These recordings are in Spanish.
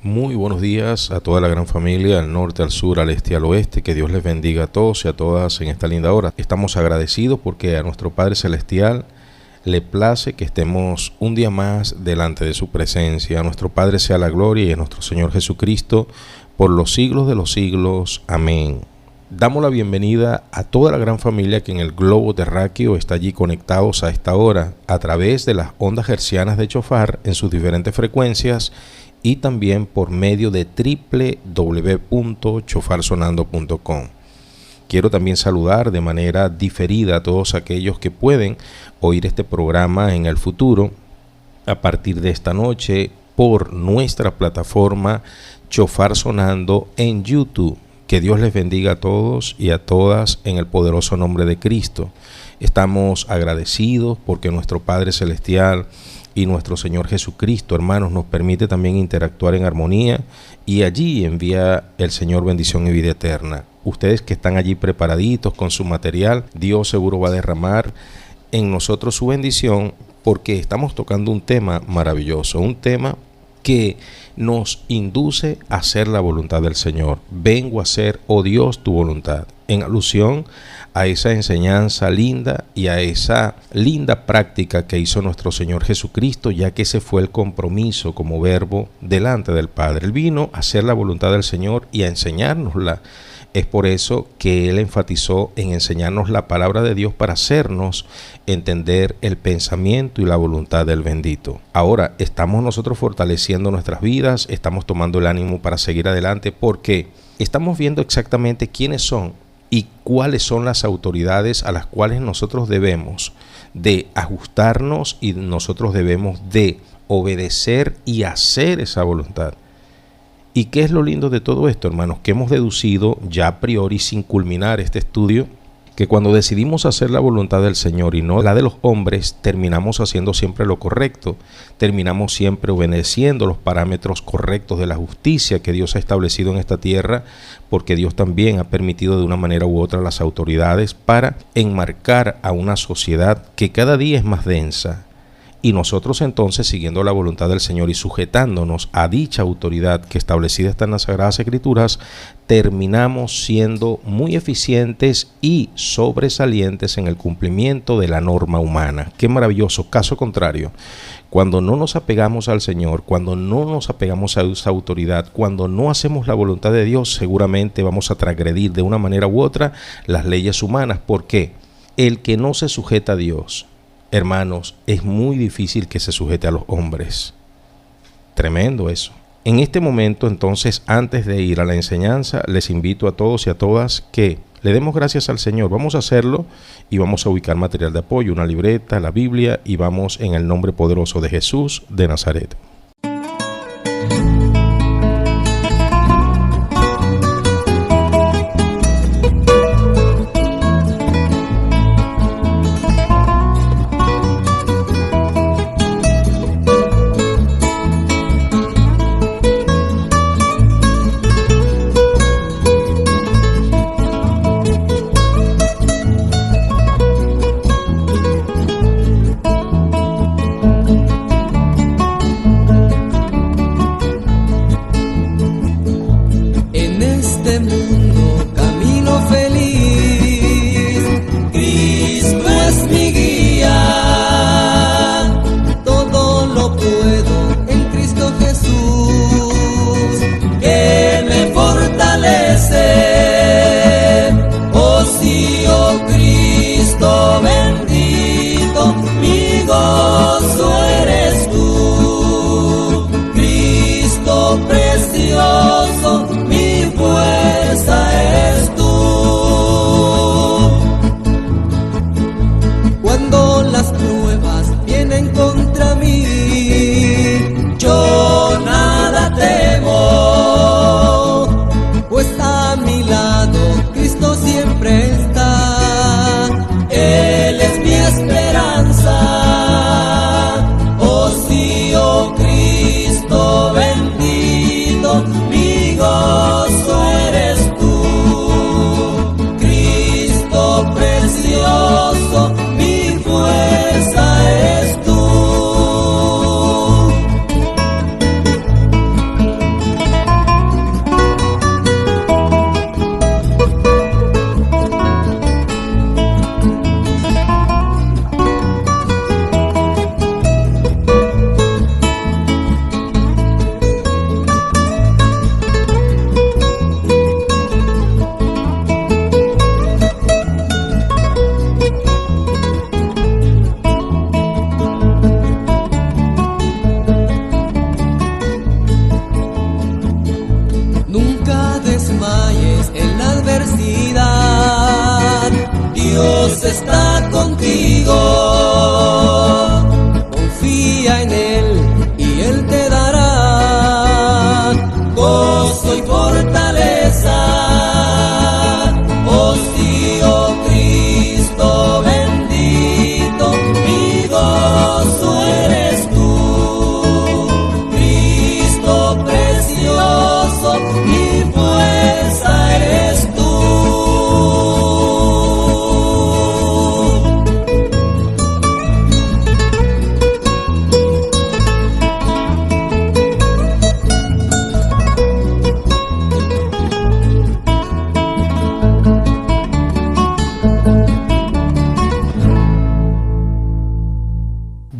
Muy buenos días a toda la gran familia, al norte, al sur, al este y al oeste. Que Dios les bendiga a todos y a todas en esta linda hora. Estamos agradecidos porque a nuestro Padre Celestial le place que estemos un día más delante de su presencia. A nuestro Padre sea la gloria y a nuestro Señor Jesucristo por los siglos de los siglos. Amén. Damos la bienvenida a toda la gran familia que en el globo terráqueo está allí conectados a esta hora a través de las ondas hercianas de Chofar en sus diferentes frecuencias y también por medio de www.chofarsonando.com. Quiero también saludar de manera diferida a todos aquellos que pueden oír este programa en el futuro a partir de esta noche por nuestra plataforma Chofar Sonando en YouTube. Que Dios les bendiga a todos y a todas en el poderoso nombre de Cristo. Estamos agradecidos porque nuestro Padre Celestial y nuestro Señor Jesucristo, hermanos, nos permite también interactuar en armonía y allí envía el Señor bendición y vida eterna. Ustedes que están allí preparaditos con su material, Dios seguro va a derramar en nosotros su bendición porque estamos tocando un tema maravilloso, un tema que nos induce a hacer la voluntad del Señor. Vengo a hacer, oh Dios, tu voluntad, en alusión a esa enseñanza linda y a esa linda práctica que hizo nuestro Señor Jesucristo, ya que ese fue el compromiso como verbo delante del Padre. Él vino a hacer la voluntad del Señor y a enseñárnosla. Es por eso que Él enfatizó en enseñarnos la palabra de Dios para hacernos entender el pensamiento y la voluntad del bendito. Ahora, estamos nosotros fortaleciendo nuestras vidas, estamos tomando el ánimo para seguir adelante porque estamos viendo exactamente quiénes son y cuáles son las autoridades a las cuales nosotros debemos de ajustarnos y nosotros debemos de obedecer y hacer esa voluntad. ¿Y qué es lo lindo de todo esto, hermanos? Que hemos deducido ya a priori sin culminar este estudio, que cuando decidimos hacer la voluntad del Señor y no la de los hombres, terminamos haciendo siempre lo correcto, terminamos siempre obedeciendo los parámetros correctos de la justicia que Dios ha establecido en esta tierra, porque Dios también ha permitido de una manera u otra las autoridades para enmarcar a una sociedad que cada día es más densa. Y nosotros entonces, siguiendo la voluntad del Señor y sujetándonos a dicha autoridad que establecida está en las Sagradas Escrituras, terminamos siendo muy eficientes y sobresalientes en el cumplimiento de la norma humana. Qué maravilloso. Caso contrario, cuando no nos apegamos al Señor, cuando no nos apegamos a esa autoridad, cuando no hacemos la voluntad de Dios, seguramente vamos a transgredir de una manera u otra las leyes humanas. ¿Por qué? El que no se sujeta a Dios, hermanos, es muy difícil que se sujete a los hombres. Tremendo eso. En este momento, entonces, antes de ir a la enseñanza, les invito a todos y a todas que le demos gracias al Señor. Vamos a hacerlo y vamos a ubicar material de apoyo, una libreta, la Biblia, y vamos en el nombre poderoso de Jesús de Nazaret. Cristo bendito, mi gozo.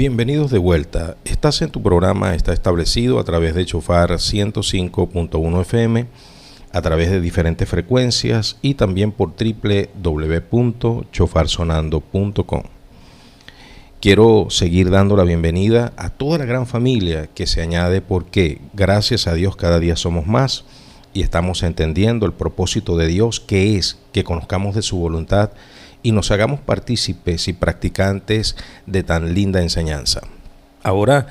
Bienvenidos de vuelta. Estás en tu programa, está establecido a través de Chofar 105.1 FM, a través de diferentes frecuencias y también por www.chofarsonando.com. Quiero seguir dando la bienvenida a toda la gran familia que se añade porque, gracias a Dios, cada día somos más y estamos entendiendo el propósito de Dios, que es que conozcamos de su voluntad y nos hagamos partícipes y practicantes de tan linda enseñanza. Ahora,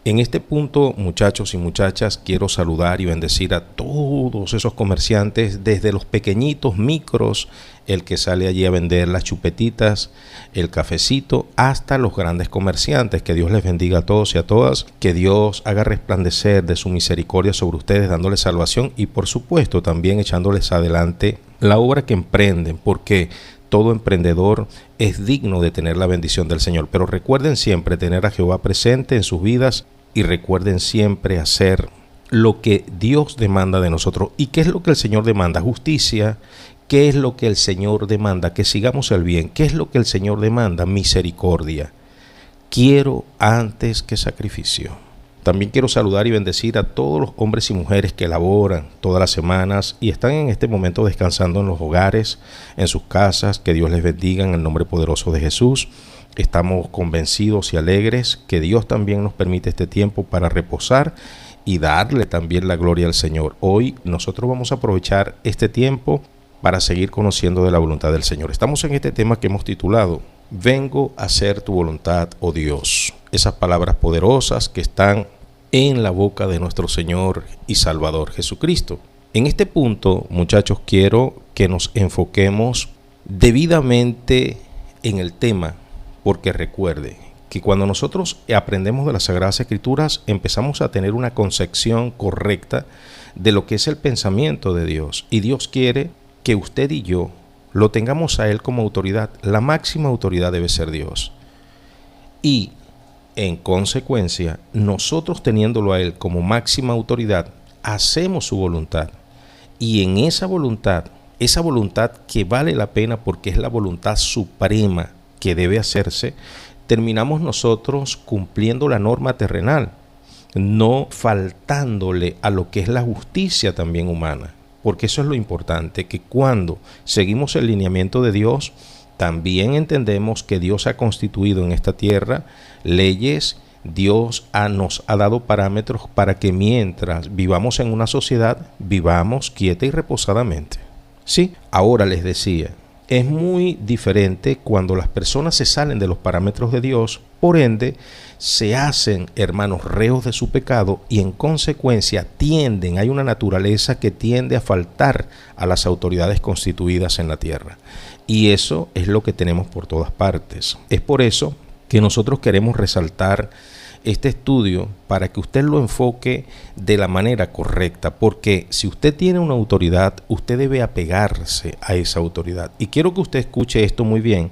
en este punto, muchachos y muchachas, quiero saludar y bendecir a todos esos comerciantes, desde los pequeñitos micros, el que sale allí a vender las chupetitas, el cafecito, hasta los grandes comerciantes. Que Dios les bendiga a todos y a todas, que Dios haga resplandecer de su misericordia sobre ustedes, dándoles salvación y por supuesto también echándoles adelante la obra que emprenden, porque todo emprendedor es digno de tener la bendición del Señor. Pero recuerden siempre tener a Jehová presente en sus vidas y recuerden siempre hacer lo que Dios demanda de nosotros. ¿Y qué es lo que el Señor demanda? Justicia. ¿Qué es lo que el Señor demanda? Que sigamos el bien. ¿Qué es lo que el Señor demanda? Misericordia. Quiero antes que sacrificio. También quiero saludar y bendecir a todos los hombres y mujeres que laboran todas las semanas y están en este momento descansando en los hogares, en sus casas. Que Dios les bendiga en el nombre poderoso de Jesús. Estamos convencidos y alegres que Dios también nos permite este tiempo para reposar y darle también la gloria al Señor. Hoy nosotros vamos a aprovechar este tiempo para seguir conociendo de la voluntad del Señor. Estamos en este tema que hemos titulado Vengo a hacer tu voluntad, oh Dios. Esas palabras poderosas que están en la boca de nuestro Señor y Salvador Jesucristo. En este punto, muchachos, quiero que nos enfoquemos debidamente en el tema, porque recuerde que cuando nosotros aprendemos de las Sagradas Escrituras, empezamos a tener una concepción correcta de lo que es el pensamiento de Dios. Y Dios quiere que usted y yo lo tengamos a Él como autoridad. La máxima autoridad debe ser Dios. Y en consecuencia, nosotros teniéndolo a Él como máxima autoridad, hacemos su voluntad. Y en esa voluntad que vale la pena porque es la voluntad suprema que debe hacerse, terminamos nosotros cumpliendo la norma terrenal, no faltándole a lo que es la justicia también humana. Porque eso es lo importante, que cuando seguimos el lineamiento de Dios, también entendemos que Dios ha constituido en esta tierra leyes. Dios nos ha dado parámetros para que mientras vivamos en una sociedad, vivamos quieta y reposadamente. Sí, ahora les decía, es muy diferente cuando las personas se salen de los parámetros de Dios, por ende, se hacen, hermanos, reos de su pecado y en consecuencia hay una naturaleza que tiende a faltar a las autoridades constituidas en la tierra. Y eso es lo que tenemos por todas partes. Es por eso que nosotros queremos resaltar este estudio para que usted lo enfoque de la manera correcta, porque si usted tiene una autoridad, usted debe apegarse a esa autoridad. Y quiero que usted escuche esto muy bien,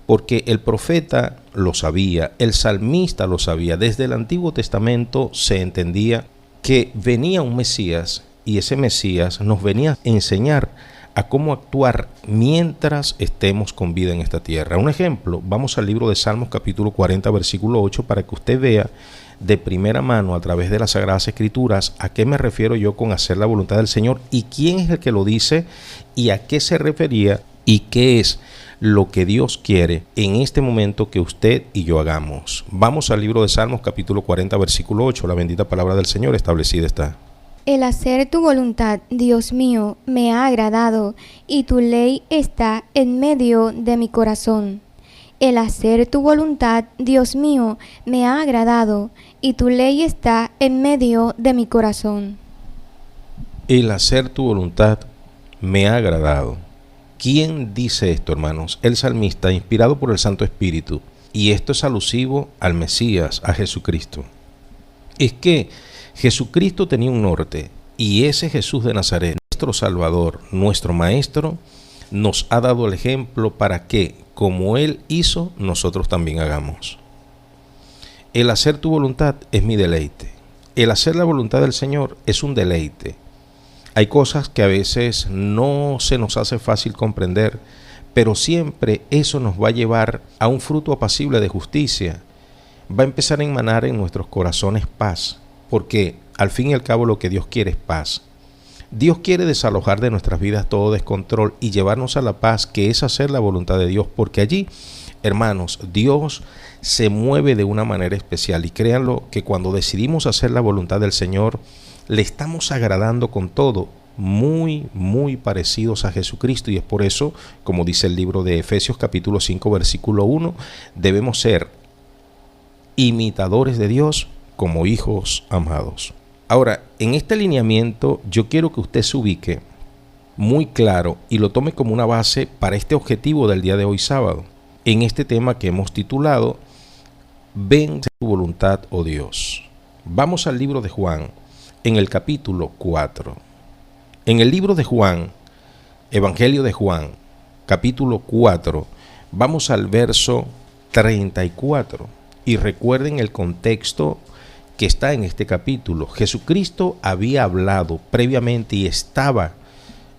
porque el profeta lo sabía, el salmista lo sabía. Desde el Antiguo Testamento se entendía que venía un Mesías y ese Mesías nos venía a enseñar a cómo actuar mientras estemos con vida en esta tierra. Un ejemplo, vamos al libro de Salmos capítulo 40 versículo 8 para que usted vea de primera mano a través de las Sagradas Escrituras a qué me refiero yo con hacer la voluntad del Señor y quién es el que lo dice y a qué se refería y qué es lo que Dios quiere en este momento que usted y yo hagamos. Vamos al libro de Salmos capítulo 40 versículo 8, la bendita palabra del Señor establecida está. El hacer tu voluntad, Dios mío, me ha agradado, y tu ley está en medio de mi corazón. El hacer tu voluntad, Dios mío, me ha agradado, y tu ley está en medio de mi corazón. El hacer tu voluntad me ha agradado. ¿Quién dice esto, hermanos? El salmista, inspirado por el Santo Espíritu. Y esto es alusivo al Mesías, a Jesucristo. Es que Jesucristo tenía un norte, y ese Jesús de Nazaret, nuestro Salvador, nuestro Maestro, nos ha dado el ejemplo para que, como Él hizo, nosotros también hagamos. El hacer tu voluntad es mi deleite. El hacer la voluntad del Señor es un deleite. Hay cosas que a veces no se nos hace fácil comprender, pero siempre eso nos va a llevar a un fruto apacible de justicia. va a empezar a emanar en nuestros corazones paz, porque al fin y al cabo lo que Dios quiere es paz. Dios quiere desalojar de nuestras vidas todo descontrol y llevarnos a la paz, que es hacer la voluntad de Dios, porque allí, hermanos, Dios se mueve de una manera especial, y créanlo que cuando decidimos hacer la voluntad del Señor, le estamos agradando con todo, muy parecidos a Jesucristo, y es por eso, como dice el libro de Efesios capítulo 5 versículo 1, debemos ser imitadores de Dios como hijos amados. Ahora, en este lineamiento yo quiero que usted se ubique muy claro y lo tome como una base para este objetivo del día de hoy sábado, en este tema que hemos titulado Ven tu voluntad, oh Dios. Vamos al libro de Juan, en el capítulo 4. En el libro de Juan, Evangelio de Juan, capítulo 4, vamos al verso 34. Y recuerden el contexto que está en este capítulo. Jesucristo había hablado previamente y estaba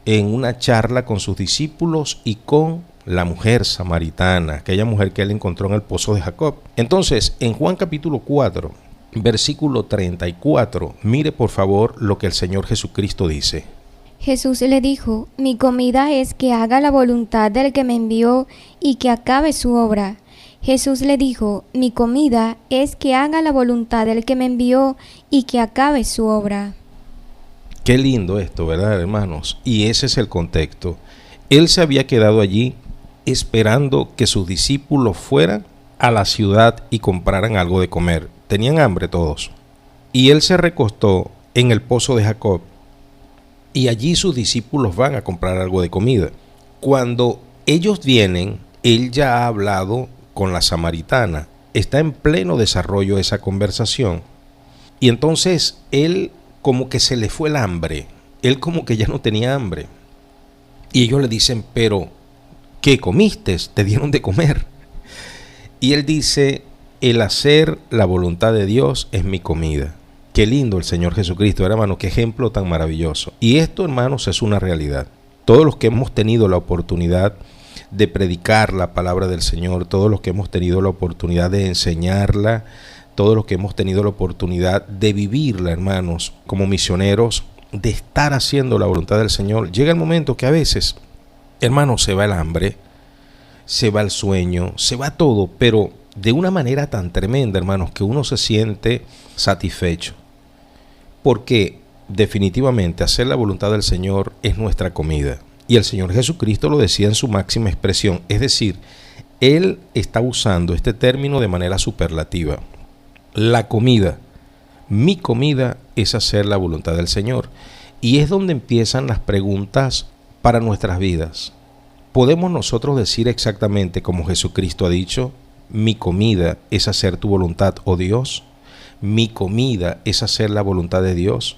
en una charla con sus discípulos y con la mujer samaritana, aquella mujer que él encontró en el pozo de Jacob. Entonces, en Juan capítulo 4, versículo 34, mire por favor lo que el Señor Jesucristo dice. Jesús le dijo: mi comida es que haga la voluntad del que me envió y que acabe su obra. Jesús le dijo: mi comida es que haga la voluntad del que me envió y que acabe su obra. Qué lindo esto, ¿verdad, hermanos? Y ese es el contexto. Él se había quedado allí esperando que sus discípulos fueran a la ciudad y compraran algo de comer. Tenían hambre todos. Y él se recostó en el pozo de Jacob y allí sus discípulos van a comprar algo de comida. Cuando ellos vienen, él ya ha hablado con la samaritana. Está en pleno desarrollo esa conversación. Y entonces él como que se le fue el hambre. Él como que ya no tenía hambre. Y ellos le dicen: pero ¿qué comiste? ¿Te dieron de comer? Y él dice: el hacer la voluntad de Dios es mi comida. Qué lindo el Señor Jesucristo, hermano, qué ejemplo tan maravilloso. Y esto, hermanos, es una realidad. Todos los que hemos tenido la oportunidad de predicar la palabra del Señor, todos los que hemos tenido la oportunidad de enseñarla, todos los que hemos tenido la oportunidad de vivirla, hermanos, como misioneros, de estar haciendo la voluntad del Señor, llega el momento que a veces, hermanos, se va el hambre, se va el sueño, se va todo, pero de una manera tan tremenda, hermanos, que uno se siente satisfecho. Porque definitivamente hacer la voluntad del Señor es nuestra comida. Y el Señor Jesucristo lo decía en su máxima expresión, es decir, Él está usando este término de manera superlativa. La comida, mi comida es hacer la voluntad del Señor. Y es donde empiezan las preguntas para nuestras vidas. ¿Podemos nosotros decir exactamente como Jesucristo ha dicho: mi comida es hacer tu voluntad, oh Dios? ¿Mi comida es hacer la voluntad de Dios?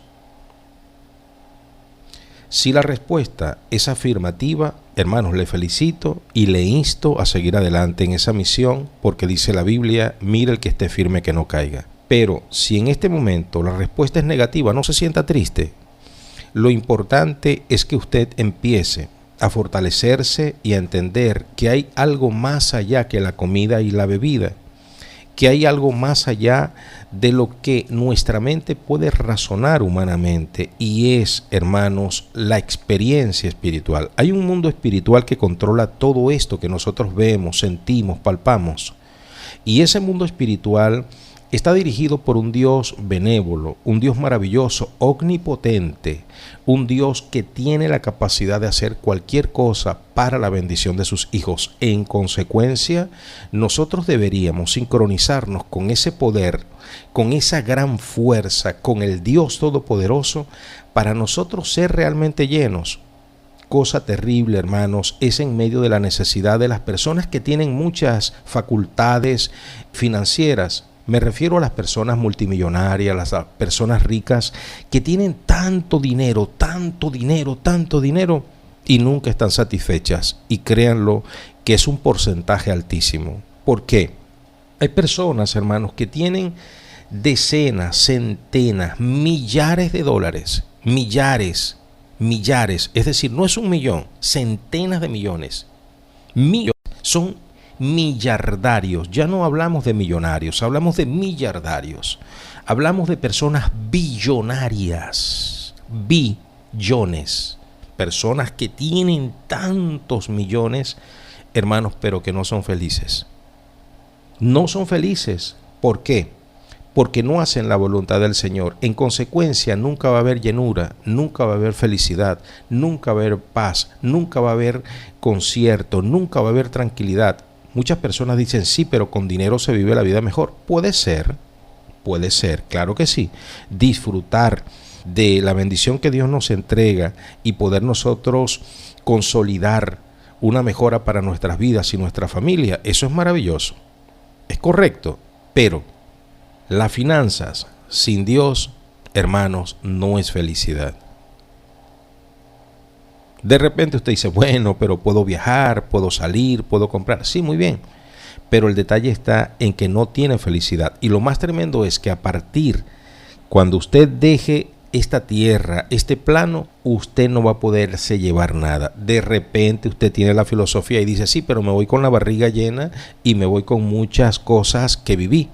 Si la respuesta es afirmativa, hermanos, le felicito y le insto a seguir adelante en esa misión, porque dice la Biblia: mira el que esté firme que no caiga. Pero si en este momento la respuesta es negativa, no se sienta triste. Lo importante es que usted empiece a fortalecerse y a entender que hay algo más allá que la comida y la bebida, que hay algo más allá de lo que nuestra mente puede razonar humanamente, y es, hermanos, la experiencia espiritual. Hay un mundo espiritual que controla todo esto que nosotros vemos, sentimos, palpamos, y ese mundo espiritual está dirigido por un Dios benévolo, un Dios maravilloso, omnipotente, un Dios que tiene la capacidad de hacer cualquier cosa para la bendición de sus hijos. En consecuencia, nosotros deberíamos sincronizarnos con ese poder, con esa gran fuerza, con el Dios Todopoderoso, para nosotros ser realmente llenos. Cosa terrible, hermanos, es en medio de la necesidad de las personas que tienen muchas facultades financieras. Me refiero a las personas multimillonarias, las personas ricas que tienen tanto dinero y nunca están satisfechas. Y créanlo que es un porcentaje altísimo. ¿Por qué? Hay personas, hermanos, que tienen decenas, centenas, millares de dólares, millares, es decir, no es 1 millón, centenas de millones, son millardarios. Ya no hablamos de millonarios, hablamos de millardarios. Hablamos de personas billonarias, billones, personas que tienen tantos millones, hermanos, pero que no son felices. No son felices. ¿Por qué? Porque no hacen la voluntad del Señor. En consecuencia, nunca va a haber llenura, nunca va a haber felicidad, nunca va a haber paz, nunca va a haber concierto, nunca va a haber tranquilidad. Muchas personas dicen, sí, pero con dinero se vive la vida mejor. Puede ser, claro que sí. Disfrutar de la bendición que Dios nos entrega y poder nosotros consolidar una mejora para nuestras vidas y nuestra familia, eso es maravilloso. Es correcto, pero las finanzas sin Dios, hermanos, no es felicidad. De repente usted dice, bueno, pero puedo viajar, puedo salir, puedo comprar. Sí, muy bien. Pero el detalle está en que no tiene felicidad. Y lo más tremendo es que a partir, cuando usted deje esta tierra, este plano, usted no va a poderse llevar nada. De repente usted tiene la filosofía y dice, sí, pero me voy con la barriga llena y me voy con muchas cosas que viví.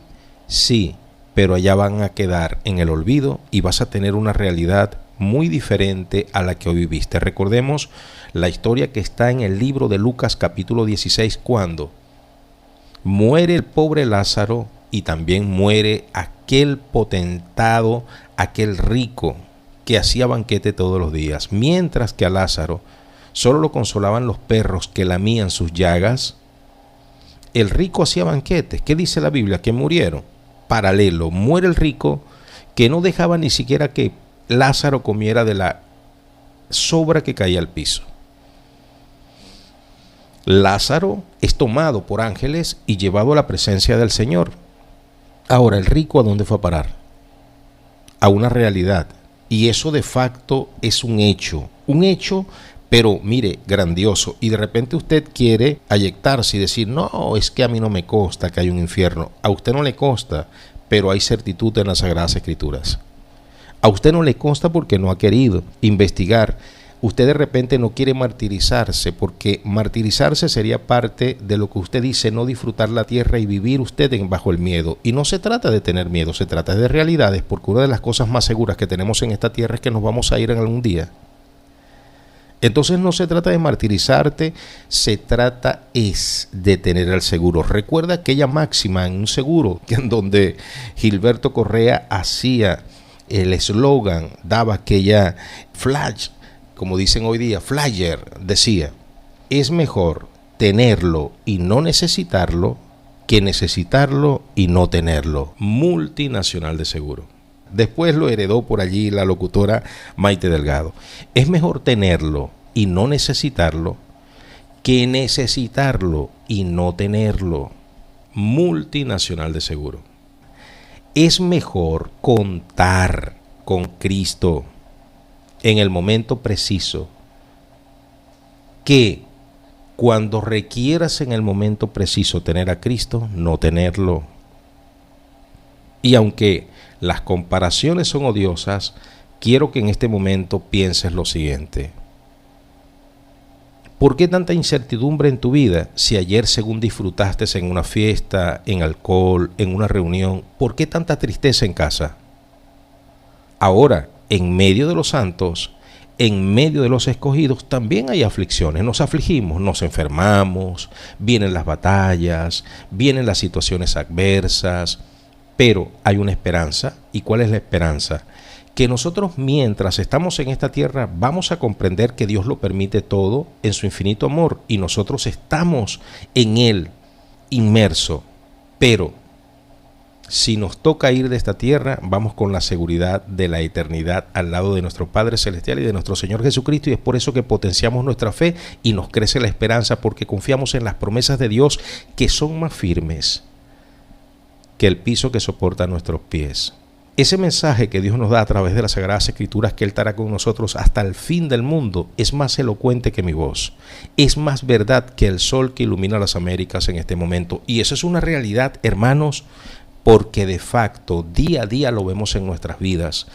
Sí, pero allá van a quedar en el olvido y vas a tener una realidad muy diferente a la que hoy viviste. Recordemos la historia que está en el libro de Lucas capítulo 16, cuando muere el pobre Lázaro y también muere aquel potentado, aquel rico que hacía banquete todos los días, mientras que a Lázaro solo lo consolaban los perros que lamían sus llagas. El rico hacía banquetes. ¿Qué dice la Biblia? Que murieron. Paralelo, muere el rico que no dejaba ni siquiera que Lázaro comiera de la sobra que caía al piso. Lázaro es tomado por ángeles y llevado a la presencia del Señor. Ahora, ¿el rico a dónde fue a parar? A una realidad. Y eso de facto es un hecho, pero mire, grandioso. Y de repente usted quiere ayectarse y decir, no, es que a mí no me consta que hay un infierno. A usted no le consta, pero hay certitud en las Sagradas Escrituras. A usted no le consta porque no ha querido investigar. Usted de repente no quiere martirizarse, porque martirizarse sería parte de lo que usted dice, no disfrutar la tierra y vivir usted bajo el miedo. Y no se trata de tener miedo, se trata de realidades, porque una de las cosas más seguras que tenemos en esta tierra es que nos vamos a ir en algún día. Entonces no se trata de martirizarte, se trata es de tener el seguro. Recuerda aquella máxima en un seguro en donde Gilberto Correa hacía el eslogan, daba aquella flash, como dicen hoy día, flyer, decía, es mejor tenerlo y no necesitarlo que necesitarlo y no tenerlo. Multinacional de seguro. Después lo heredó por allí la locutora Maite Delgado. Es mejor tenerlo y no necesitarlo que necesitarlo y no tenerlo. Multinacional de seguro. Es mejor contar con Cristo en el momento preciso que cuando requieras en el momento preciso tener a Cristo, no tenerlo. Y aunque las comparaciones son odiosas, quiero que en este momento pienses lo siguiente. ¿Por qué tanta incertidumbre en tu vida si ayer según disfrutaste en una fiesta, en alcohol, en una reunión? ¿Por qué tanta tristeza en casa? Ahora, en medio de los santos, en medio de los escogidos, también hay aflicciones. Nos afligimos, nos enfermamos, vienen las batallas, vienen las situaciones adversas, pero hay una esperanza. ¿Y cuál es la esperanza? Que nosotros mientras estamos en esta tierra vamos a comprender que Dios lo permite todo en su infinito amor y nosotros estamos en Él inmerso. Pero si nos toca ir de esta tierra, vamos con la seguridad de la eternidad al lado de nuestro Padre Celestial y de nuestro Señor Jesucristo, y es por eso que potenciamos nuestra fe y nos crece la esperanza, porque confiamos en las promesas de Dios que son más firmes que el piso que soporta nuestros pies. Ese mensaje que Dios nos da a través de las Sagradas Escrituras, que Él estará con nosotros hasta el fin del mundo, es más elocuente que mi voz. Es más verdad que el sol que ilumina las Américas en este momento. Y eso es una realidad, hermanos, porque de facto día a día lo vemos en nuestras vidas.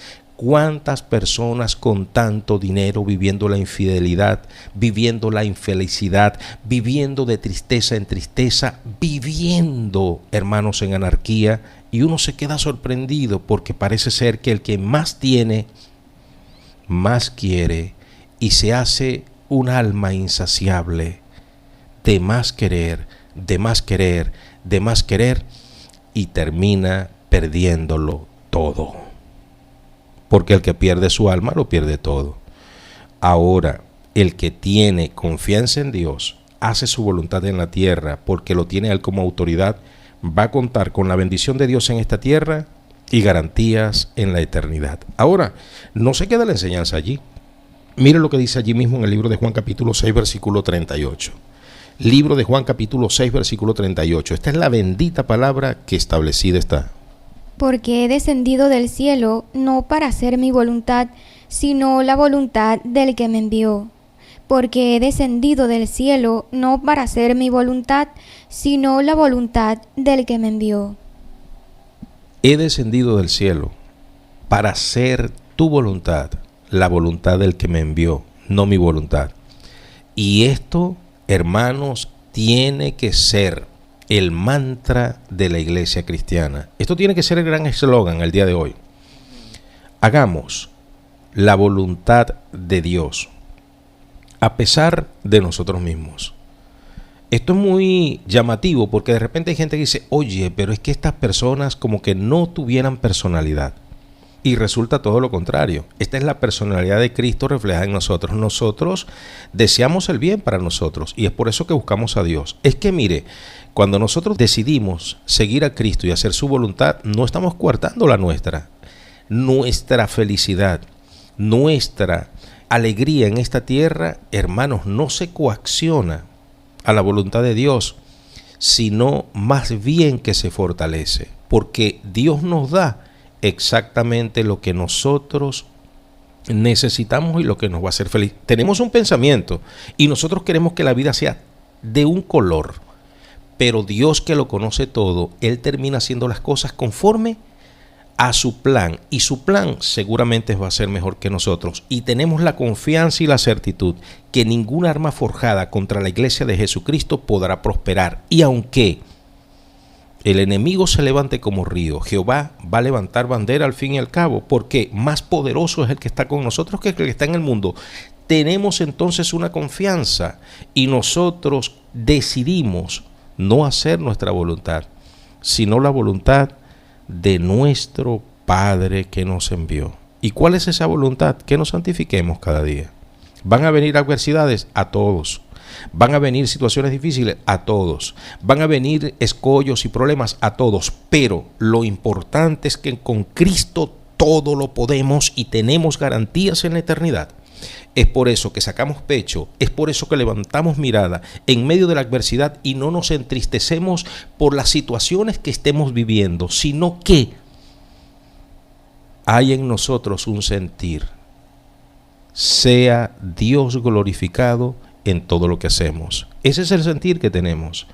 ¿Cuántas personas con tanto dinero viviendo la infidelidad, viviendo la infelicidad, viviendo de tristeza en tristeza, viviendo, hermanos, en anarquía? Y uno se queda sorprendido porque parece ser que el que más tiene, más quiere y se hace un alma insaciable de más querer, de más querer, de más querer y termina perdiéndolo todo. Porque el que pierde su alma lo pierde todo. Ahora, el que tiene confianza en Dios, hace su voluntad en la tierra porque lo tiene a Él como autoridad, va a contar con la bendición de Dios en esta tierra y garantías en la eternidad. Ahora, no se queda la enseñanza allí. Mire lo que dice allí mismo en el libro de Juan capítulo 6, versículo 38. Libro de Juan capítulo 6, versículo 38. Esta es la bendita palabra que establecida está. Porque he descendido del cielo no para hacer mi voluntad, sino la voluntad del que me envió. Porque he descendido del cielo no para hacer mi voluntad, sino la voluntad del que me envió. He descendido del cielo para hacer tu voluntad, la voluntad del que me envió, no mi voluntad. Y esto, hermanos, tiene que ser el mantra de la iglesia cristiana. Esto tiene que ser el gran eslogan el día de hoy. Hagamos la voluntad de Dios a pesar de nosotros mismos. Esto es muy llamativo porque de repente hay gente que dice, oye, pero es que estas personas como que no tuvieran personalidad. Y resulta todo lo contrario. Esta es la personalidad de Cristo reflejada en nosotros. Nosotros deseamos el bien para nosotros y es por eso que buscamos a Dios. Es que mire, cuando nosotros decidimos seguir a Cristo y hacer su voluntad, no estamos coartando la nuestra. Nuestra felicidad, nuestra alegría en esta tierra, hermanos, no se coacciona a la voluntad de Dios, sino más bien que se fortalece, porque Dios nos da exactamente lo que nosotros necesitamos y lo que nos va a hacer feliz. Tenemos un pensamiento y nosotros queremos que la vida sea de un color, pero Dios, que lo conoce todo, Él termina haciendo las cosas conforme a su plan, y su plan seguramente va a ser mejor que nosotros, y tenemos la confianza y la certitud que ninguna arma forjada contra la iglesia de Jesucristo podrá prosperar. Y aunque el enemigo se levante como río, Jehová va a levantar bandera al fin y al cabo, porque más poderoso es el que está con nosotros que el que está en el mundo. Tenemos entonces una confianza y nosotros decidimos no hacer nuestra voluntad, sino la voluntad de nuestro Padre que nos envió. ¿Y cuál es esa voluntad? Que nos santifiquemos cada día. Van a venir adversidades a todos. Van a venir situaciones difíciles a todos. Van a venir escollos y problemas a todos. Pero lo importante es que con Cristo todo lo podemos y tenemos garantías en la eternidad. Es por eso que sacamos pecho, es por eso que levantamos mirada en medio de la adversidad y no nos entristecemos por las situaciones que estemos viviendo, sino que hay en nosotros un sentir. Sea Dios glorificado en todo lo que hacemos. Ese es el sentir que tenemos,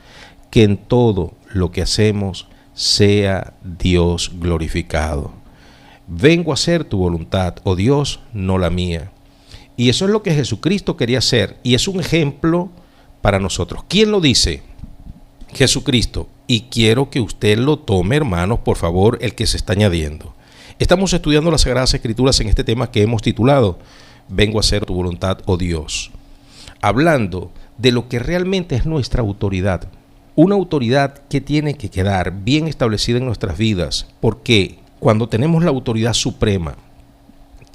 que en todo lo que hacemos sea Dios glorificado. Vengo a hacer tu voluntad, oh Dios, no la mía. Y eso es lo que Jesucristo quería hacer y es un ejemplo para nosotros. ¿Quién lo dice? Jesucristo. Y quiero que usted lo tome, hermanos, por favor, el que se está añadiendo. Estamos estudiando las Sagradas Escrituras en este tema que hemos titulado Vengo a hacer tu voluntad, oh Dios. Hablando de lo que realmente es nuestra autoridad. Una autoridad que tiene que quedar bien establecida en nuestras vidas. Porque cuando tenemos la autoridad suprema,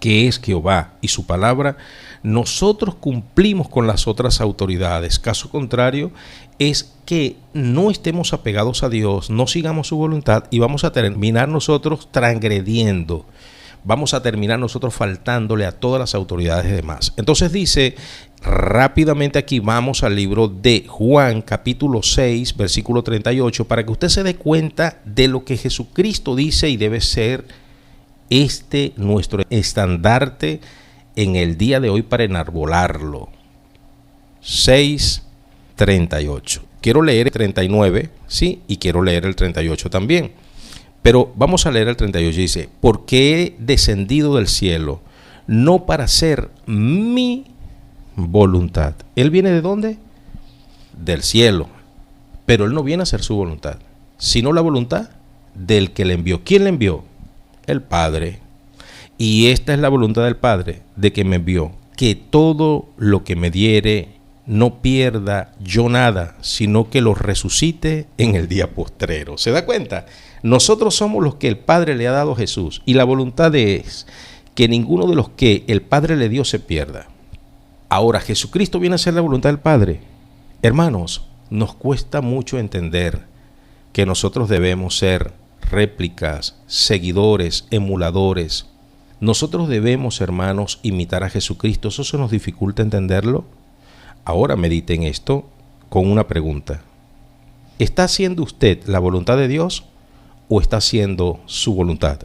que es Jehová y su palabra, nosotros cumplimos con las otras autoridades. Caso contrario, es que no estemos apegados a Dios, no sigamos su voluntad y vamos a terminar nosotros transgrediendo. Vamos a terminar nosotros faltándole a todas las autoridades demás. Entonces dice, rápidamente aquí vamos al libro de Juan, capítulo 6, versículo 38, para que usted se dé cuenta de lo que Jesucristo dice y debe ser nuestro estandarte en el día de hoy para enarbolarlo. 6:38. Quiero leer el 39, ¿sí? Y quiero leer el 38 también. Pero vamos a leer el 38, dice, porque he descendido del cielo, no para hacer mi voluntad. ¿Él viene de dónde? Del cielo. Pero él no viene a hacer su voluntad, sino la voluntad del que le envió. ¿Quién le envió? El Padre. Y esta es la voluntad del Padre, de que me envió, que todo lo que me diere no pierda yo nada, sino que lo resucite en el día postrero. ¿Se da cuenta? Nosotros somos los que el Padre le ha dado a Jesús, y la voluntad es que ninguno de los que el Padre le dio se pierda. Ahora, Jesucristo viene a hacer la voluntad del Padre. Hermanos, nos cuesta mucho entender que nosotros debemos ser réplicas, seguidores, emuladores. Nosotros debemos, hermanos, imitar a Jesucristo. ¿Eso se nos dificulta entenderlo? Ahora mediten esto con una pregunta. ¿Está haciendo usted la voluntad de Dios o está haciendo su voluntad?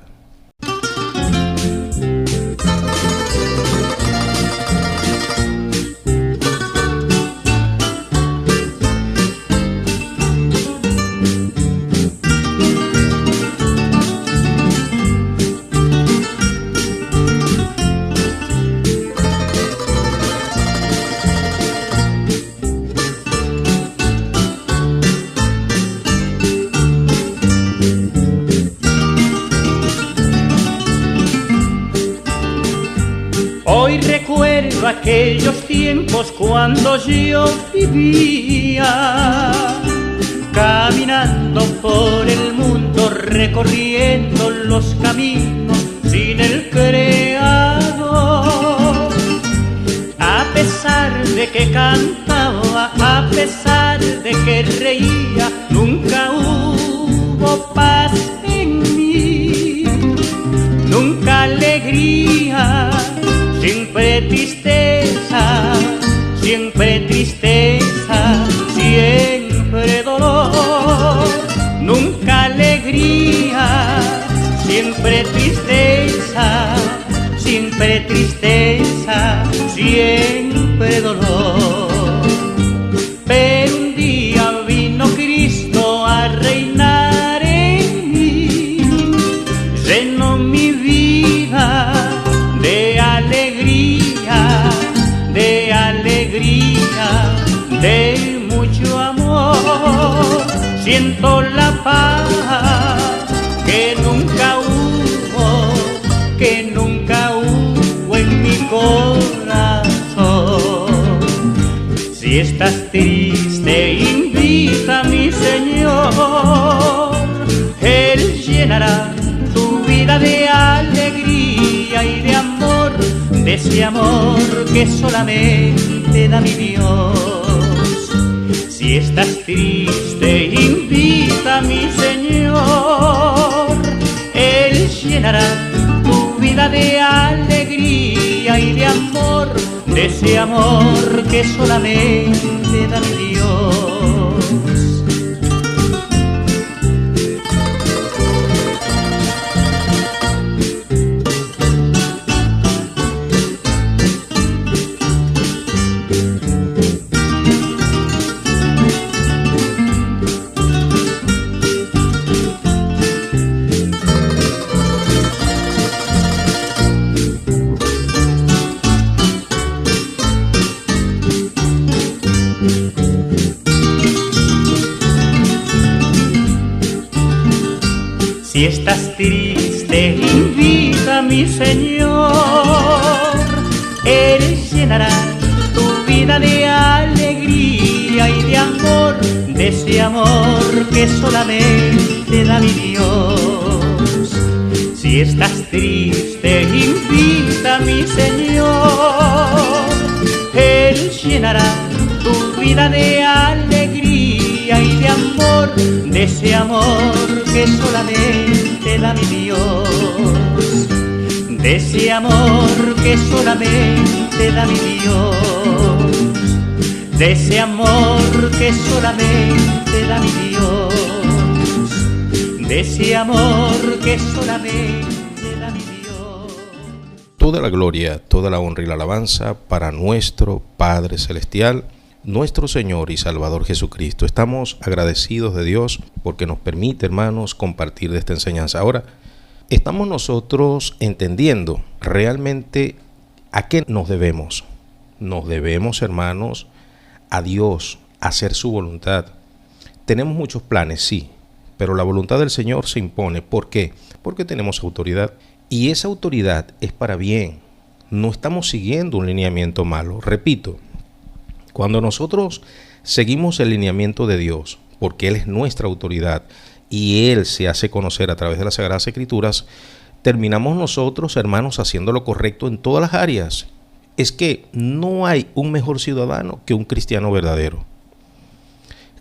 Hoy recuerdo aquellos tiempos cuando yo vivía, caminando por el mundo, recorriendo los caminos sin el Creador. A pesar de que cantaba, a pesar de que reía, nunca hubo paz en mí, nunca alegría. Siempre tristeza, siempre tristeza, siempre dolor, nunca alegría. Siempre tristeza, siempre tristeza, siempre dolor. Pero un día vino Cristo a reinar en mí, llenó mi vida de alegría, de alegría, de mucho amor. Siento la paz que nunca hubo, que nunca hubo en mi corazón. Si estás triste, invita a mi Señor, Él llenará tu vida de alegría y de amor, de ese amor que solamente da mi Dios. Si estás triste, invita a mi Señor, Él llenará tu vida de alegría y de amor, de ese amor que solamente da mi Dios. Si estás triste, invita a mi Señor, Él llenará tu vida de alegría y de amor, de ese amor que solamente da mi Dios. Si estás triste, invita a mi Señor, Él llenará tu vida de alegría y de amor, de ese amor que solamente da mi Dios, de ese amor que solamente da mi Dios, de ese amor que solamente da mi Dios, de ese amor que solamente da mi Dios. Toda la gloria, toda la honra y la alabanza para nuestro Padre Celestial, nuestro Señor y Salvador Jesucristo. Estamos agradecidos de Dios porque nos permite, hermanos, compartir de esta enseñanza. Ahora, estamos nosotros entendiendo realmente a qué nos debemos. Nos debemos, hermanos, a Dios, a hacer su voluntad. Tenemos muchos planes, sí, pero la voluntad del Señor se impone. ¿Por qué? Porque tenemos autoridad. Y esa autoridad es para bien. No estamos siguiendo un lineamiento malo. Repito, cuando nosotros seguimos el lineamiento de Dios, porque Él es nuestra autoridad y Él se hace conocer a través de las Sagradas Escrituras, terminamos nosotros, hermanos, haciendo lo correcto en todas las áreas. Es que no hay un mejor ciudadano que un cristiano verdadero.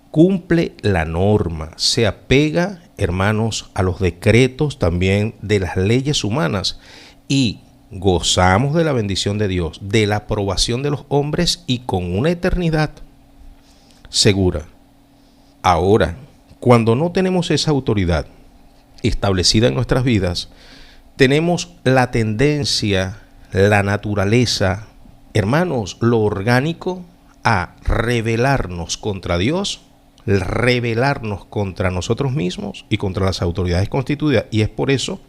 Cumple la norma, se apega, hermanos, a los decretos también de las leyes humanas y gozamos de la bendición de Dios, de la aprobación de los hombres y con una eternidad segura. Ahora, cuando no tenemos esa autoridad establecida en nuestras vidas, tenemos la tendencia, la naturaleza, hermanos, lo orgánico, a rebelarnos contra Dios, rebelarnos contra nosotros mismos y contra las autoridades constituidas. Y es por eso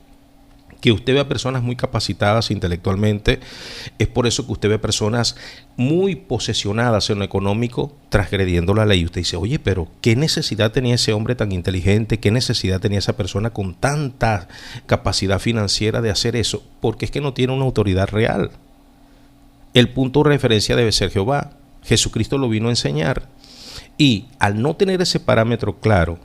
que usted ve a personas muy capacitadas intelectualmente, es por eso que usted ve a personas muy posesionadas en lo económico transgrediendo la ley. Usted dice, oye, pero ¿qué necesidad tenía ese hombre tan inteligente? ¿Qué necesidad tenía esa persona con tanta capacidad financiera de hacer eso? Porque es que no tiene una autoridad real. El punto de referencia debe ser Jehová. Jesucristo lo vino a enseñar. Y al no tener ese parámetro claro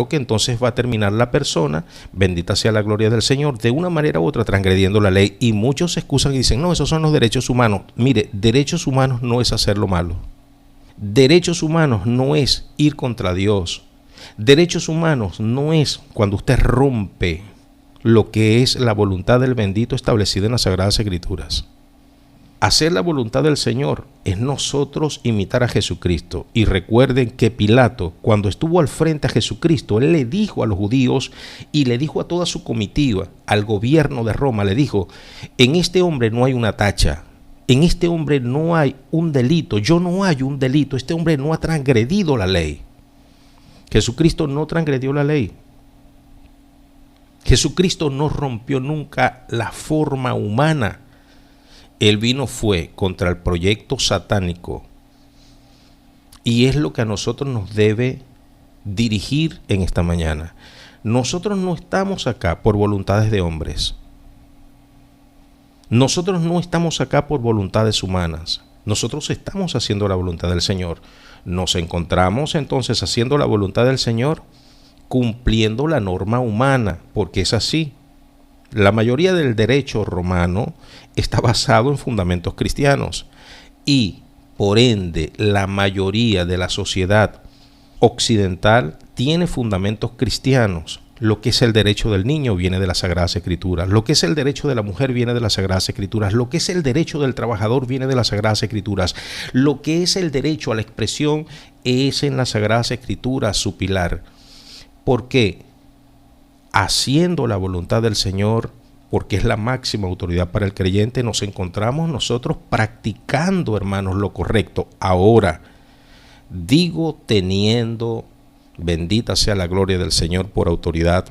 que entonces va a terminar la persona, bendita sea la gloria del Señor, de una manera u otra transgrediendo la ley. Y muchos se excusan y dicen, no, esos son los derechos humanos. Mire, derechos humanos no es hacer lo malo. Derechos humanos no es ir contra Dios. Derechos humanos no es cuando usted rompe lo que es la voluntad del bendito establecida en las Sagradas Escrituras. Hacer la voluntad del Señor es nosotros imitar a Jesucristo. Y recuerden que Pilato, cuando estuvo al frente a Jesucristo, él le dijo a los judíos y le dijo a toda su comitiva, al gobierno de Roma, le dijo, en este hombre no hay una tacha, en este hombre no hay un delito, yo no hay un delito, este hombre no ha transgredido la ley. Jesucristo no transgredió la ley. Jesucristo no rompió nunca la forma humana. Él fue contra el proyecto satánico y es lo que a nosotros nos debe dirigir en esta mañana. Nosotros no estamos acá por voluntades de hombres. Nosotros no estamos acá por voluntades humanas. Nosotros estamos haciendo la voluntad del Señor. Nos encontramos entonces haciendo la voluntad del Señor, cumpliendo la norma humana, porque es así. La mayoría del derecho romano está basado en fundamentos cristianos y, por ende, la mayoría de la sociedad occidental tiene fundamentos cristianos. Lo que es el derecho del niño viene de las Sagradas Escrituras. Lo que es el derecho de la mujer viene de las Sagradas Escrituras. Lo que es el derecho del trabajador viene de las Sagradas Escrituras. Lo que es el derecho a la expresión es en las Sagradas Escrituras su pilar. ¿Por qué? Haciendo la voluntad del Señor, porque es la máxima autoridad para el creyente, nos encontramos nosotros practicando, hermanos, lo correcto. Ahora, digo teniendo, bendita sea la gloria del Señor por autoridad,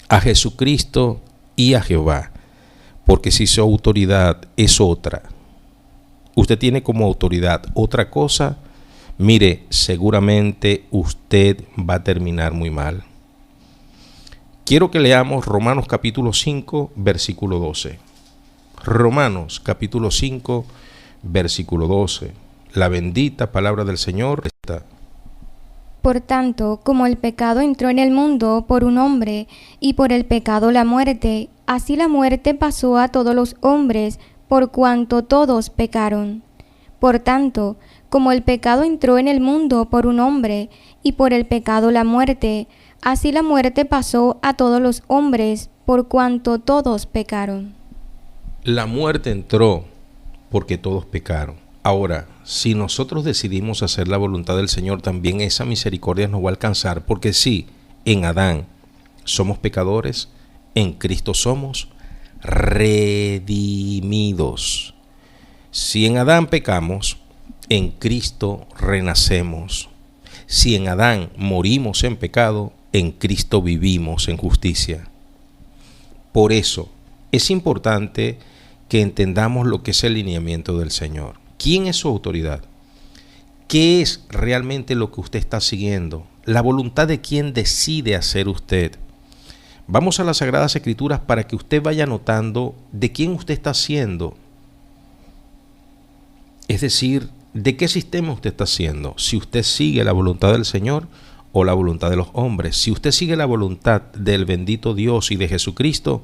a Jesucristo y a Jehová, porque si su autoridad es otra, usted tiene como autoridad otra cosa, mire, seguramente usted va a terminar muy mal. Quiero que leamos Romanos capítulo 5, versículo 12. Romanos capítulo 5, versículo 12. La bendita palabra del Señor está. Por tanto, como el pecado entró en el mundo por un hombre, y por el pecado la muerte, así la muerte pasó a todos los hombres, por cuanto todos pecaron. Por tanto, como el pecado entró en el mundo por un hombre, y por el pecado la muerte, así la muerte pasó a todos los hombres, por cuanto todos pecaron. La muerte entró porque todos pecaron. Ahora, si nosotros decidimos hacer la voluntad del Señor, también esa misericordia nos va a alcanzar, porque sí, en Adán somos pecadores, en Cristo somos redimidos. Si en Adán pecamos, en Cristo renacemos. Si en Adán morimos en pecado, en Cristo vivimos en justicia. Por eso es importante que entendamos lo que es el lineamiento del Señor. ¿Quién es su autoridad? ¿Qué es realmente lo que usted está siguiendo? La voluntad de quién decide hacer usted. Vamos a las Sagradas Escrituras para que usted vaya notando de quién usted está haciendo. Es decir, de qué sistema usted está haciendo. Si usted sigue la voluntad del Señor o la voluntad de los hombres. Si usted sigue la voluntad del bendito Dios y de Jesucristo,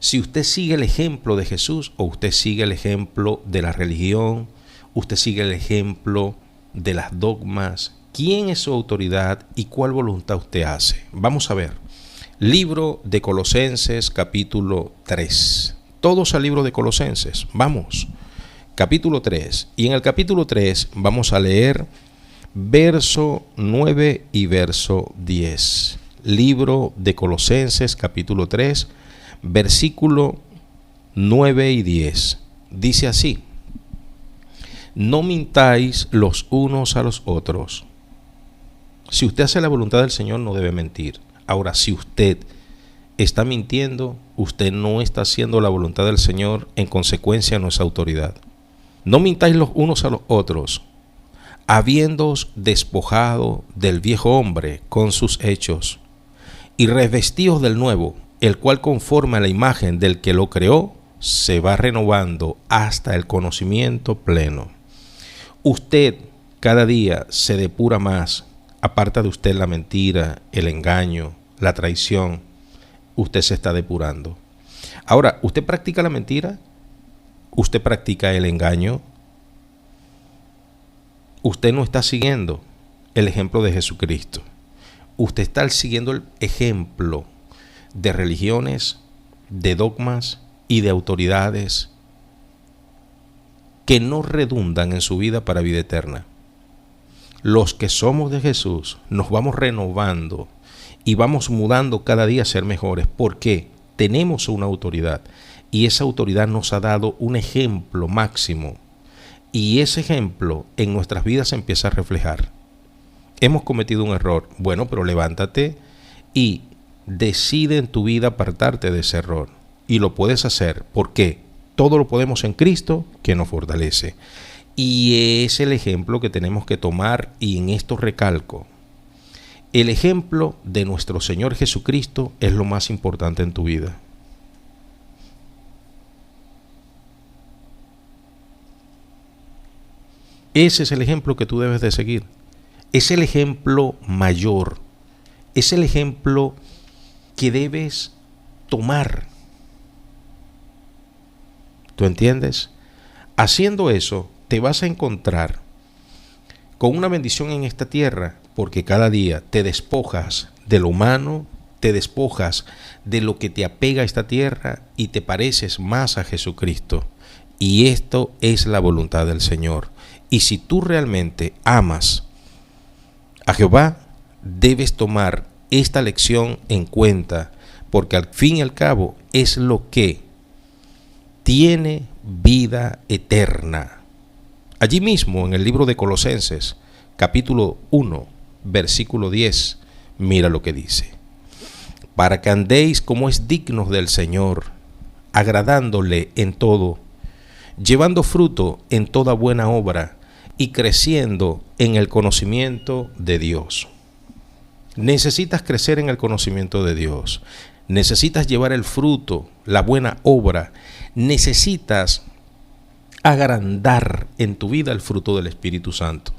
si usted sigue el ejemplo de Jesús o usted sigue el ejemplo de la religión, usted sigue el ejemplo de las dogmas, ¿quién es su autoridad y cuál voluntad usted hace? Vamos a ver. Libro de Colosenses, capítulo 3. Todos al libro de Colosenses. Vamos. Capítulo 3. Y en el capítulo 3 vamos a leer verso 9 y verso 10. Libro de Colosenses, capítulo 3, versículo 9 y 10. Dice así: no mintáis los unos a los otros. Si usted hace la voluntad del Señor, no debe mentir. Ahora, si usted está mintiendo, usted no está haciendo la voluntad del Señor, en consecuencia no es autoridad. No mintáis los unos a los otros, habiéndoos despojado del viejo hombre con sus hechos, y revestíos del nuevo, el cual conforme a la imagen del que lo creó, se va renovando hasta el conocimiento pleno. Usted cada día se depura más, aparta de usted la mentira, el engaño, la traición. Usted se está depurando. Ahora, ¿usted practica la mentira? ¿Usted practica el engaño? Usted no está siguiendo el ejemplo de Jesucristo. Usted está siguiendo el ejemplo de religiones, de dogmas y de autoridades que no redundan en su vida para vida eterna. Los que somos de Jesús nos vamos renovando y vamos mudando cada día a ser mejores, porque tenemos una autoridad y esa autoridad nos ha dado un ejemplo máximo, y ese ejemplo en nuestras vidas se empieza a reflejar. Hemos cometido un error. Bueno, pero levántate y decide en tu vida apartarte de ese error, y lo puedes hacer. ¿Por qué? Todo lo podemos en Cristo que nos fortalece. Y es el ejemplo que tenemos que tomar, y en esto recalco: el ejemplo de nuestro Señor Jesucristo es lo más importante en tu vida. Ese es el ejemplo que tú debes de seguir. Es el ejemplo mayor. Es el ejemplo que debes tomar. ¿Tú entiendes? Haciendo eso, te vas a encontrar con una bendición en esta tierra, porque cada día te despojas de lo humano, te despojas de lo que te apega a esta tierra y te pareces más a Jesucristo. Y esto es la voluntad del Señor. Y si tú realmente amas a Jehová, debes tomar esta lección en cuenta, porque al fin y al cabo es lo que tiene vida eterna. Allí mismo en el libro de Colosenses, capítulo 1, versículo 10, mira lo que dice: para que andéis como es digno del Señor, agradándole en todo, llevando fruto en toda buena obra y creciendo en el conocimiento de Dios. Necesitas crecer en el conocimiento de Dios. Necesitas llevar el fruto, la buena obra. Necesitas agrandar en tu vida el fruto del Espíritu Santo.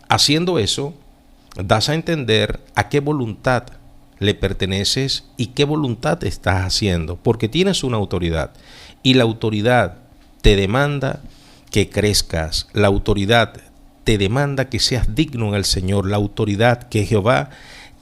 Haciendo eso, das a entender a qué voluntad le perteneces y qué voluntad estás haciendo, porque tienes una autoridad, y la autoridad te demanda que crezcas. La autoridad te demanda que seas digno en el Señor. La autoridad que Jehová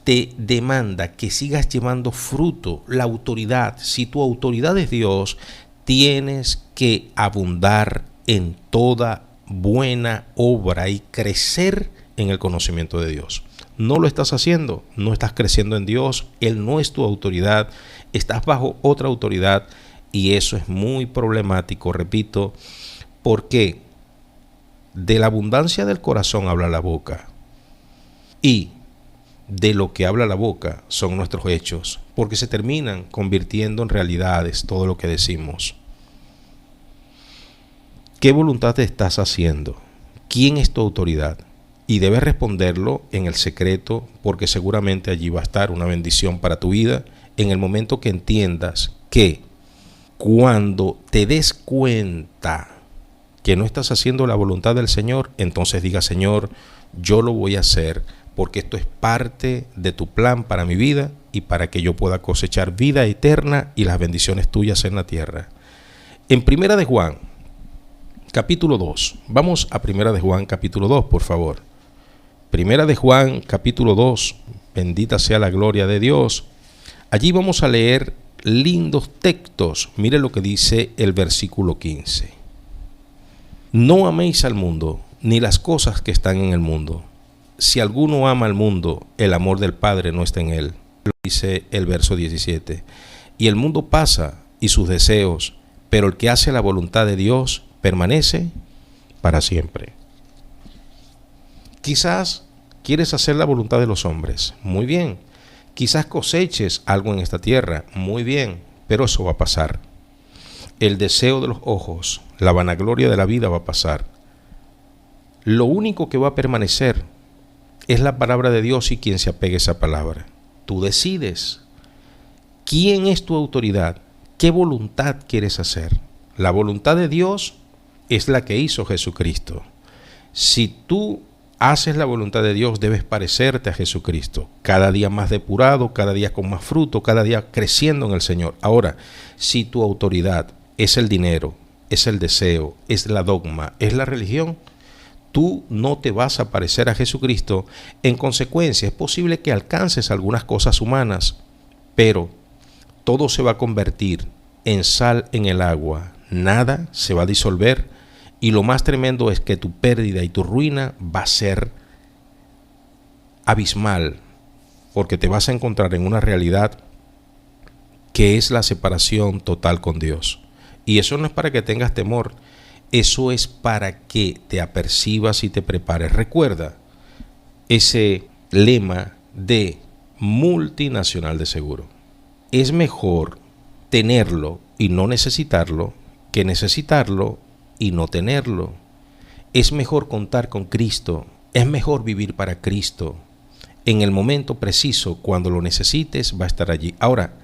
te demanda que sigas llevando fruto. La autoridad, si tu autoridad es Dios, tienes que abundar en toda buena obra y crecer en el conocimiento de Dios. No lo estás haciendo, no estás creciendo en Dios. Él no es tu autoridad, estás bajo otra autoridad, y eso es muy problemático, repito. ¿Por qué? de la abundancia del corazón habla la boca. Y de lo que habla la boca son nuestros hechos, porque se terminan convirtiendo en realidades todo lo que decimos. ¿Qué voluntad te estás haciendo? ¿Quién es tu autoridad? Y debes responderlo en el secreto, porque seguramente allí va a estar una bendición para tu vida en el momento que entiendas que cuando te des cuenta que no estás haciendo la voluntad del Señor, entonces diga: Señor, yo lo voy a hacer porque esto es parte de tu plan para mi vida y para que yo pueda cosechar vida eterna y las bendiciones tuyas en la tierra. En Primera de Juan, capítulo 2. Vamos a Primera de Juan, capítulo 2, por favor. Primera de Juan, capítulo 2. Bendita sea la gloria de Dios. Allí vamos a leer lindos textos. Mire lo que dice el versículo 15. No améis al mundo, ni las cosas que están en el mundo. Si alguno ama al mundo, el amor del Padre no está en él. Lo dice el verso 17. Y el mundo pasa y sus deseos, pero el que hace la voluntad de Dios permanece para siempre. Quizás quieres hacer la voluntad de los hombres. Muy bien. Quizás coseches algo en esta tierra. Muy bien. Pero eso va a pasar. El deseo de los ojos, la vanagloria de la vida va a pasar. Lo único que va a permanecer es la palabra de Dios y quien se apegue a esa palabra. Tú decides quién es tu autoridad, qué voluntad quieres hacer. La voluntad de Dios es la que hizo Jesucristo. Si tú haces la voluntad de Dios, debes parecerte a Jesucristo, cada día más depurado, cada día con más fruto, cada día creciendo en el Señor. Ahora, si tu autoridad es el dinero, es el deseo, es la dogma, es la religión, tú no te vas a parecer a Jesucristo. En consecuencia, es posible que alcances algunas cosas humanas, pero todo se va a convertir en sal en el agua. Nada se va a disolver, y lo más tremendo es que tu pérdida y tu ruina va a ser abismal, porque te vas a encontrar en una realidad que es la separación total con Dios. Y eso no es para que tengas temor, eso es para que te apercibas y te prepares. Recuerda ese lema de multinacional de seguro. Es mejor tenerlo y no necesitarlo que necesitarlo y no tenerlo. Es mejor contar con Cristo, es mejor vivir para Cristo. En el momento preciso, cuando lo necesites, va a estar allí. Ahora,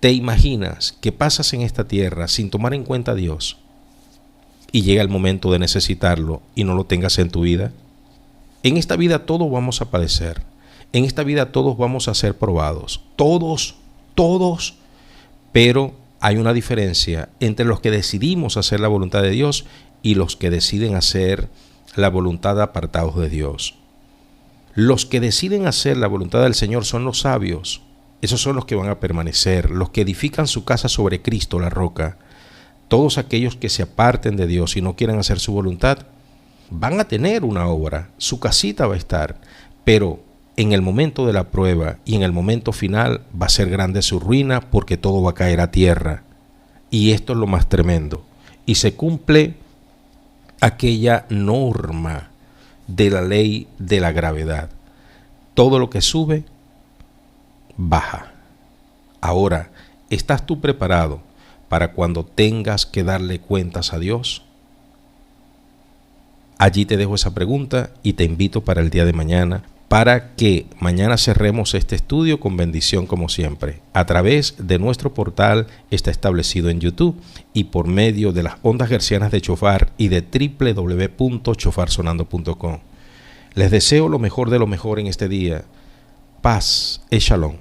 ¿te imaginas que pasas en esta tierra sin tomar en cuenta a Dios y llega el momento de necesitarlo y no lo tengas en tu vida? En esta vida todos vamos a padecer. En esta vida todos vamos a ser probados. Todos. Pero hay una diferencia entre los que decidimos hacer la voluntad de Dios y los que deciden hacer la voluntad apartados de Dios. Los que deciden hacer la voluntad del Señor son los sabios. Esos son los que van a permanecer, los que edifican su casa sobre Cristo, la roca. Todos aquellos que se aparten de Dios y no quieran hacer su voluntad, van a tener una obra, su casita va a estar, pero en el momento de la prueba y en el momento final va a ser grande su ruina, porque todo va a caer a tierra. Y esto es lo más tremendo. Y se cumple aquella norma de la ley de la gravedad. Todo lo que sube, baja. Ahora, ¿estás tú preparado para cuando tengas que darle cuentas a Dios? Allí te dejo esa pregunta y te invito para el día de mañana, para que mañana cerremos este estudio con bendición como siempre. A través de nuestro portal está establecido en YouTube y por medio de las ondas hercianas de Chofar y de www.chofarsonando.com. Les deseo lo mejor de lo mejor en este día. Paz y shalom.